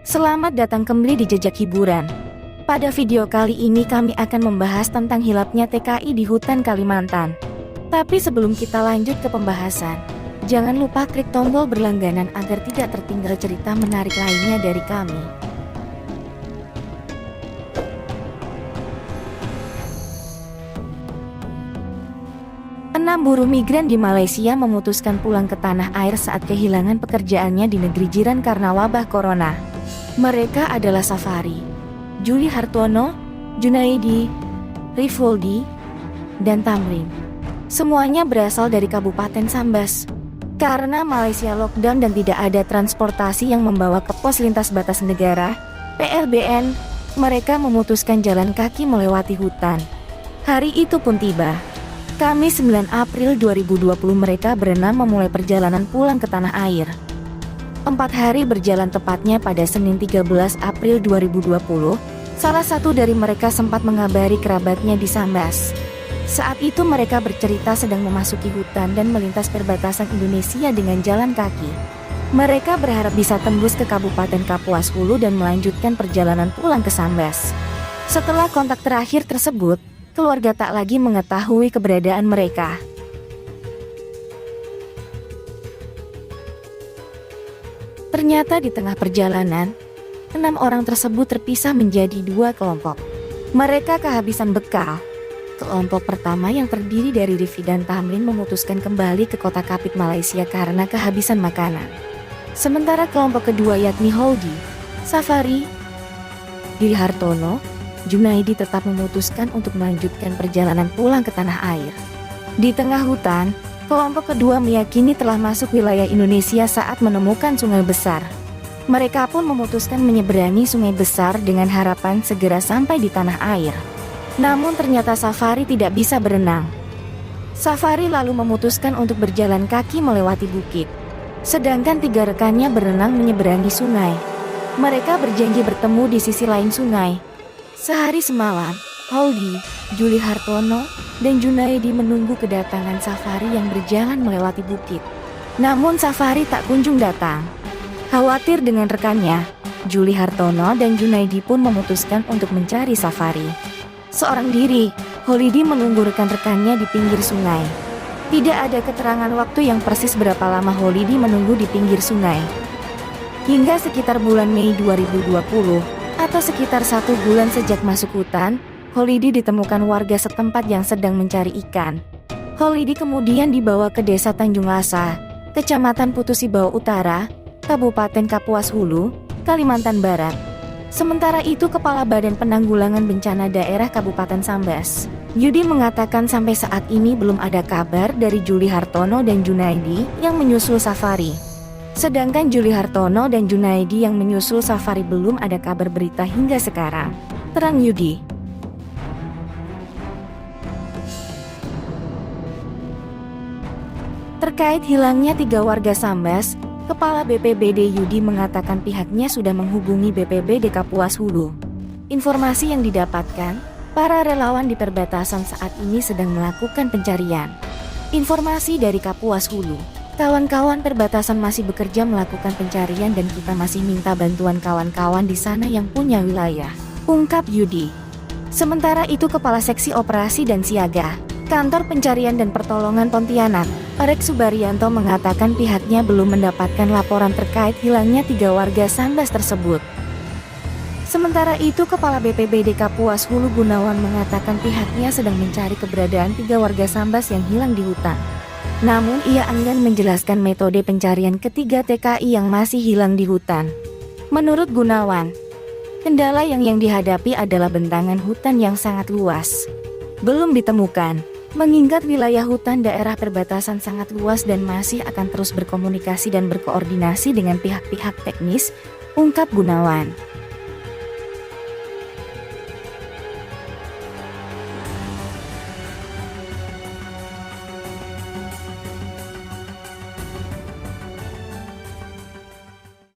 Selamat datang kembali di Jejak Hiburan. Pada video kali ini kami akan membahas tentang hilapnya TKI di hutan Kalimantan. Tapi sebelum kita lanjut ke pembahasan, jangan lupa klik tombol berlangganan agar tidak tertinggal cerita menarik lainnya dari kami. Enam buruh migran di Malaysia memutuskan pulang ke tanah air saat kehilangan pekerjaannya di negeri jiran karena wabah corona. Mereka adalah Safari, Juli Hartono, Junaidi, Rifoldi, dan Tamrin. Semuanya berasal dari Kabupaten Sambas. Karena Malaysia lockdown dan tidak ada transportasi yang membawa ke pos lintas batas negara, PLBN, mereka memutuskan jalan kaki melewati hutan. Hari itu pun tiba. Kamis 9 April 2020 mereka berenam memulai perjalanan pulang ke tanah air. 4 hari berjalan tepatnya pada Senin 13 April 2020, salah satu dari mereka sempat mengabari kerabatnya di Sambas. Saat itu mereka bercerita sedang memasuki hutan dan melintas perbatasan Indonesia dengan jalan kaki. Mereka berharap bisa tembus ke Kabupaten Kapuas Hulu dan melanjutkan perjalanan pulang ke Sambas. Setelah kontak terakhir tersebut, keluarga tak lagi mengetahui keberadaan mereka. Ternyata di tengah perjalanan, 6 orang tersebut terpisah menjadi 2 kelompok. Mereka kehabisan bekal. Kelompok pertama yang terdiri dari Rifi dan Tamrin memutuskan kembali ke kota Kapit Malaysia karena kehabisan makanan. Sementara kelompok kedua yakni Holdi, Safari, Diri Hartono, Junaidi tetap memutuskan untuk melanjutkan perjalanan pulang ke tanah air. Di tengah hutan, kelompok kedua meyakini telah masuk wilayah Indonesia saat menemukan sungai besar. Mereka pun memutuskan menyeberangi sungai besar dengan harapan segera sampai di tanah air. Namun ternyata Safari tidak bisa berenang. Safari lalu memutuskan untuk berjalan kaki melewati bukit. Sedangkan 3 rekannya berenang menyeberangi sungai. Mereka berjanji bertemu di sisi lain sungai. Sehari semalam, Holdi, Juli Hartono, dan Junaidi menunggu kedatangan Safari yang berjalan melewati bukit. Namun Safari tak kunjung datang. Khawatir dengan rekannya, Juli Hartono dan Junaidi pun memutuskan untuk mencari Safari. Seorang diri, Holidi menunggu rekan-rekannya di pinggir sungai. Tidak ada keterangan waktu yang persis berapa lama Holidi menunggu di pinggir sungai. Hingga sekitar bulan Mei 2020, atau sekitar 1 bulan sejak masuk hutan, Holidi ditemukan warga setempat yang sedang mencari ikan. Holidi kemudian dibawa ke desa Tanjung Lasa, Kecamatan Putusibau Utara, Kabupaten Kapuas Hulu, Kalimantan Barat. Sementara itu Kepala Badan Penanggulangan Bencana Daerah Kabupaten Sambas, Yudi mengatakan sampai saat ini belum ada kabar dari Juli Hartono dan Junaidi yang menyusul Safari. Sedangkan Juli Hartono dan Junaidi yang menyusul Safari belum ada kabar berita hingga sekarang, terang Yudi. Terkait hilangnya 3 warga Sambas, Kepala BPBD Yudi mengatakan pihaknya sudah menghubungi BPBD Kapuas Hulu. Informasi yang didapatkan, para relawan di perbatasan saat ini sedang melakukan pencarian. Informasi dari Kapuas Hulu, kawan-kawan perbatasan masih bekerja melakukan pencarian dan kita masih minta bantuan kawan-kawan di sana yang punya wilayah, ungkap Yudi. Sementara itu Kepala Seksi Operasi dan Siaga, Kantor Pencarian dan Pertolongan Pontianak, Arek Subaryanto mengatakan pihaknya belum mendapatkan laporan terkait hilangnya 3 warga Sambas tersebut. Sementara itu Kepala BPBD Kapuas Hulu Gunawan mengatakan pihaknya sedang mencari keberadaan 3 warga Sambas yang hilang di hutan. Namun ia enggan menjelaskan metode pencarian ketiga TKI yang masih hilang di hutan. Menurut Gunawan, kendala yang dihadapi adalah bentangan hutan yang sangat luas. Belum ditemukan, mengingat wilayah hutan daerah perbatasan sangat luas dan masih akan terus berkomunikasi dan berkoordinasi dengan pihak-pihak teknis, ungkap Gunawan.